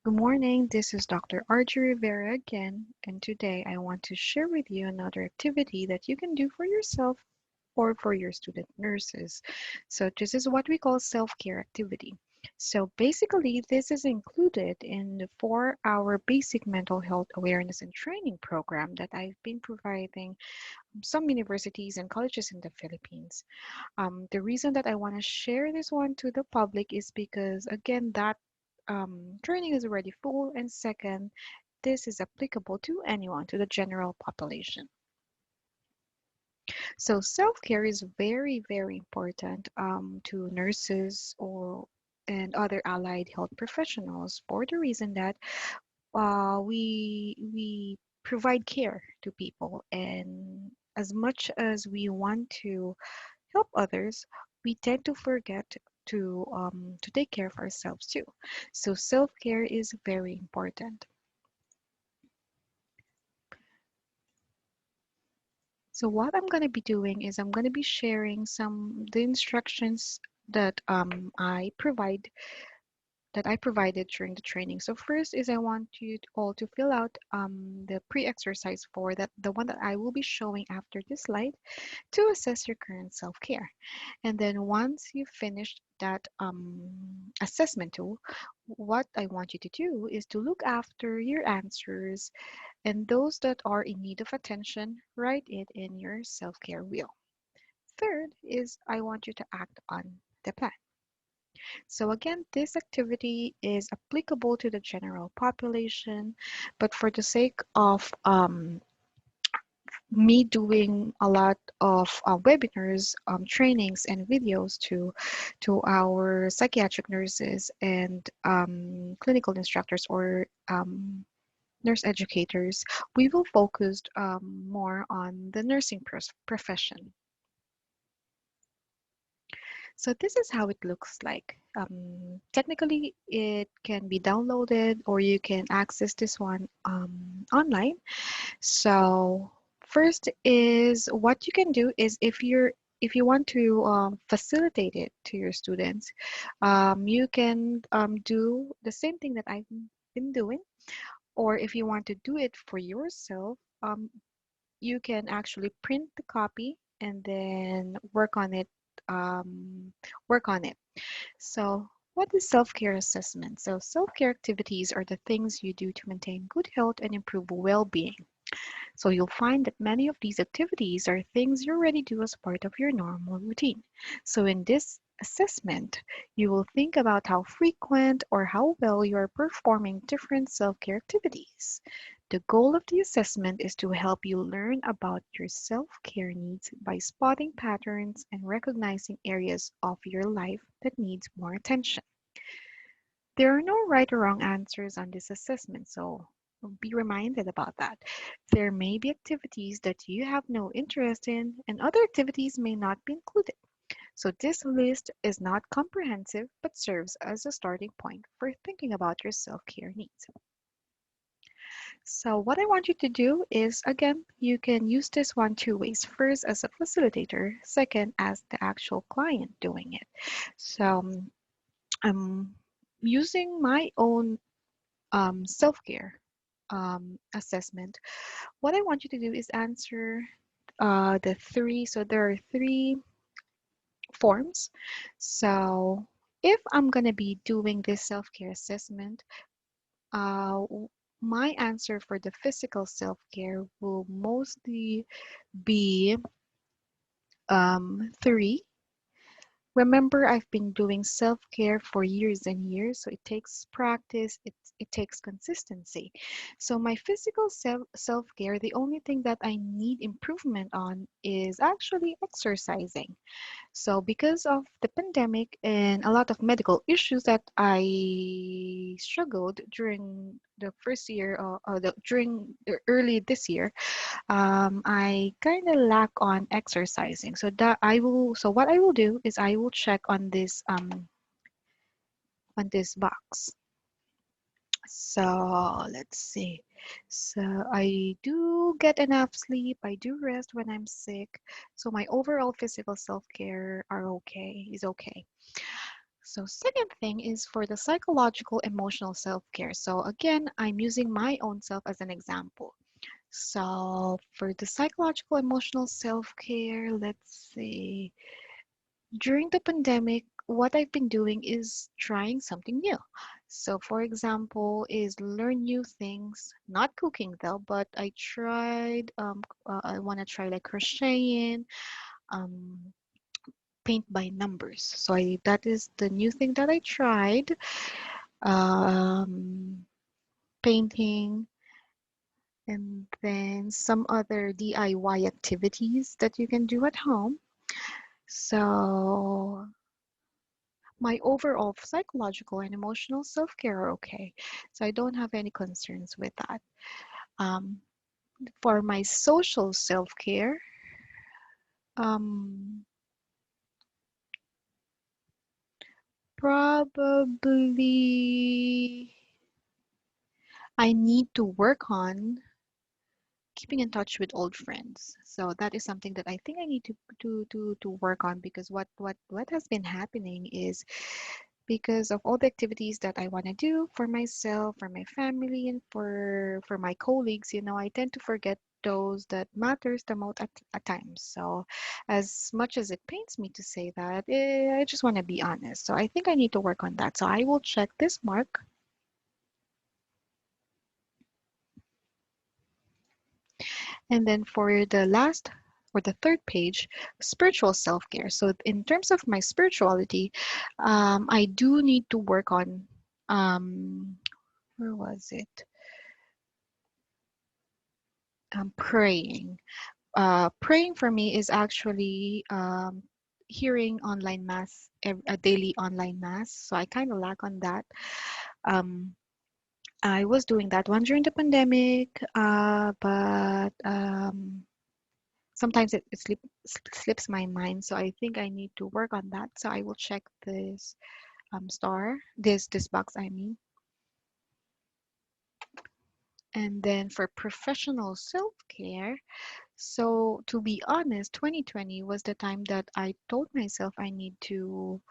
Good morning, this is Dr. Archie Rivera again, and today I want to share with you another activity that you can do for yourself or for your student nurses. So this is what we call self-care activity. So basically, this is included in the 4-hour basic mental health awareness and training program that I've been providing some universities and colleges in the Philippines. The reason that I want to share this one to the public is because, again, that training is already full, and second, this is applicable to anyone, to the general population. So self-care is very, very important to nurses or and other allied health professionals for the reason that we provide care to people, and as much as we want to help others, we tend to forget to take care of ourselves too. So self-care is very important. So what I'm going to be doing is I'm going to be sharing some the instructions that I provided during the training. So first is I want you all to fill out the pre-exercise for that, the one that I will be showing after this slide, to assess your current self-care. And then once you've finished that assessment tool, what I want you to do is to look after your answers, and those that are in need of attention, write it in your self-care wheel. Third is I want you to act on the plan. So again, this activity is applicable to the general population, but for the sake of me doing a lot of webinars, trainings, and videos to our psychiatric nurses and clinical instructors or nurse educators, we will focus more on the nursing profession. So this is how it looks like. Technically, it can be downloaded or you can access this one online. So first is what you can do is if you want to facilitate it to your students, you can do the same thing that I've been doing, or if you want to do it for yourself, you can actually print the copy and then um, work on it. So what is self-care assessment? So self-care activities are the things you do to maintain good health and improve well-being. So you'll find that many of these activities are things you already do as part of your normal routine. So in this assessment, you will think about how frequent or how well you are performing different self-care activities. The goal of the assessment is to help you learn about your self-care needs by spotting patterns and recognizing areas of your life that needs more attention. There are no right or wrong answers on this assessment, so be reminded about that. There may be activities that you have no interest in, and other activities may not be included. So this list is not comprehensive, but serves as a starting point for thinking about your self-care needs. So what I want you to do is, again, you can use this one two ways. First, as a facilitator. Second, as the actual client doing it. So I'm using my own self-care assessment. What I want you to do is answer the three. So there are three forms. So if I'm going to be doing this self-care assessment, my answer for the physical self-care will mostly be three. Remember, I've been doing self-care for years and years, so it takes practice, it takes consistency. So my physical self-care, the only thing that I need improvement on is actually exercising. So because of the pandemic and a lot of medical issues that I struggled during the first year, during early this year, I kind of lack on exercising. So that I will. So what I will do is I will check on this box. So let's see. So I do get enough sleep. I do rest when I'm sick. So my overall physical self-care is okay. So second thing is for the psychological emotional self-care. So again, I'm using my own self as an example. So for the psychological emotional self-care, let's see. During the pandemic, what I've been doing is trying something new. So for example, is learn new things, not cooking though, but I want to try like crocheting, um, paint by numbers. So that is the new thing that I tried. Um, Painting, and then some other DIY activities that you can do at home. So my overall psychological and emotional self-care are okay. So I don't have any concerns with that. Um, for my social self-care, um, probably I need to work on keeping in touch with old friends. So that is something that I think I need to work on, because what has been happening is because of all the activities that I want to do for myself, for my family, and for my colleagues, I tend to forget those that matters the most at times. So as much as it pains me to say that, I just want to be honest. So I think I need to work on that. So I will check this mark. And then for the last or the third page, spiritual self-care. So in terms of my spirituality, I do need to work on, where was it? Praying. Praying for me is actually hearing online mass, a daily online mass. So I kind of lack on that. Um, I was doing that one during the pandemic, but sometimes slips my mind. So I think I need to work on that. So I will check this this box, I mean. And then for professional self-care, so to be honest, 2020 was the time that I told myself I need to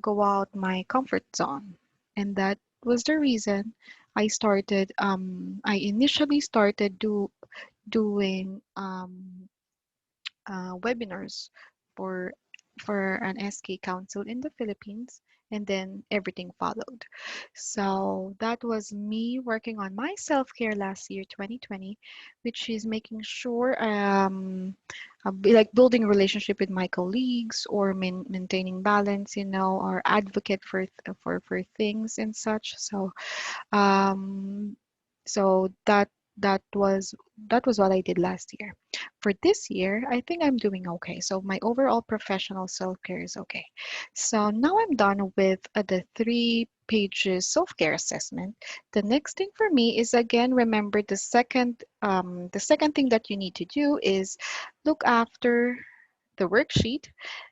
go out my comfort zone. And that was the reason I initially started doing webinars for an SK council in the Philippines, and then everything followed. So that was me working on my self-care last year, 2020, which is making sure like building a relationship with my colleagues, or maintaining balance, or advocate for things and such. Um, so that was what I did last year. For this year, I think I'm doing okay. So my overall professional self-care is okay. So now I'm done with the 3 pages self-care assessment. The next thing for me is, again, remember the second thing that you need to do is look after the worksheet,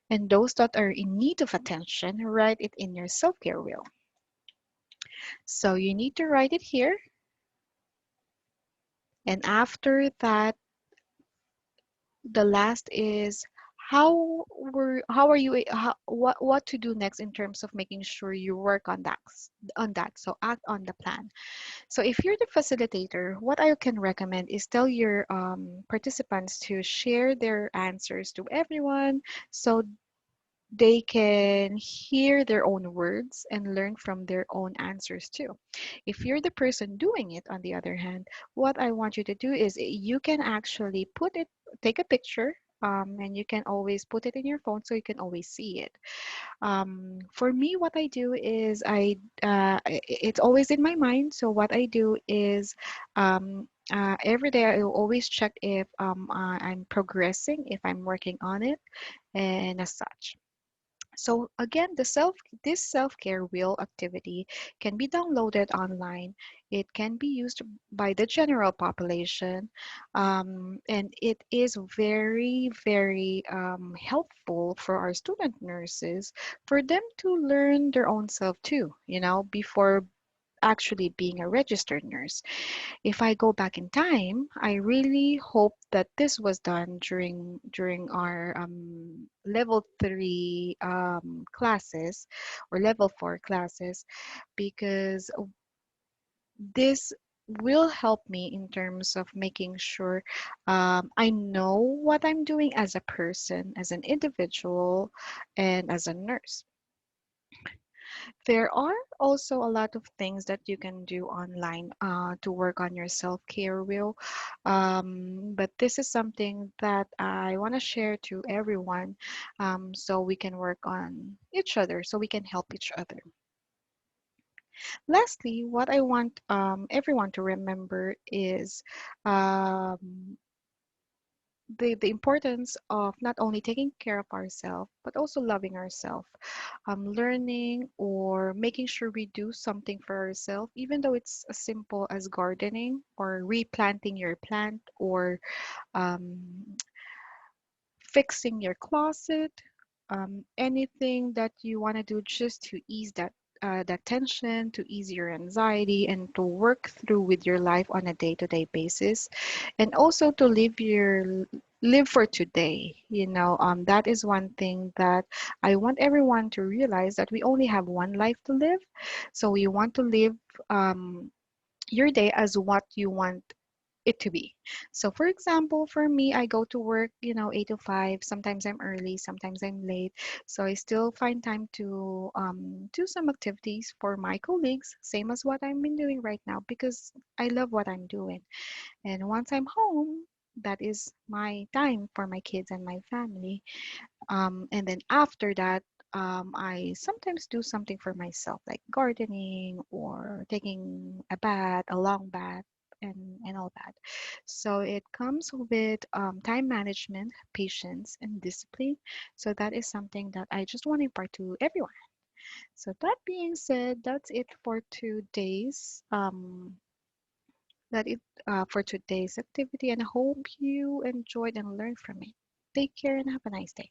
and those that are in need of attention, write it in your self-care wheel. So you need to write it here. And after that, the last is how are you what to do next in terms of making sure you work on that. So act on the plan. So if you're the facilitator, what I can recommend is tell your participants to share their answers to everyone, so they can hear their own words and learn from their own answers too. If you're the person doing it, on the other hand, what I want you to do is you can actually take a picture, and you can always put it in your phone so you can always see it. For me, what I do is it's always in my mind. So what I do is every day I will always check if I'm progressing, if I'm working on it, and as such. So again, this self-care wheel activity can be downloaded online. It can be used by the general population, and it is very, very helpful for our student nurses, for them to learn their own self too. Before actually being a registered nurse. If I go back in time, I really hope that this was done during our level 3 classes or level 4 classes, because this will help me in terms of making sure I know what I'm doing as a person, as an individual, and as a nurse. There are also a lot of things that you can do online to work on your self-care will. But this is something that I want to share to everyone, so we can work on each other, so we can help each other. Lastly, what I want everyone to remember is um, the importance of not only taking care of ourselves, but also loving ourselves, learning or making sure we do something for ourselves, even though it's as simple as gardening or replanting your plant or um, fixing your closet, anything that you want to do just to ease that tension, to ease your anxiety, and to work through with your life on a day-to-day basis, and also to live for today. That is one thing that I want everyone to realize, that we only have one life to live, so we want to live um, your day as what you want it to be. So for example, for me, I go to work, 8 to 5. Sometimes I'm early, sometimes I'm late. So I still find time to do some activities for my colleagues, same as what I've been doing right now, because I love what I'm doing. And once I'm home, that is my time for my kids and my family. And then after that, I sometimes do something for myself, like gardening or taking a bath, a long bath, and all that. So it comes with time management, patience, and discipline. So that is something that I just want to impart to everyone. So that being said, that's it for today's activity, and I hope you enjoyed and learned from it. Take care and have a nice day.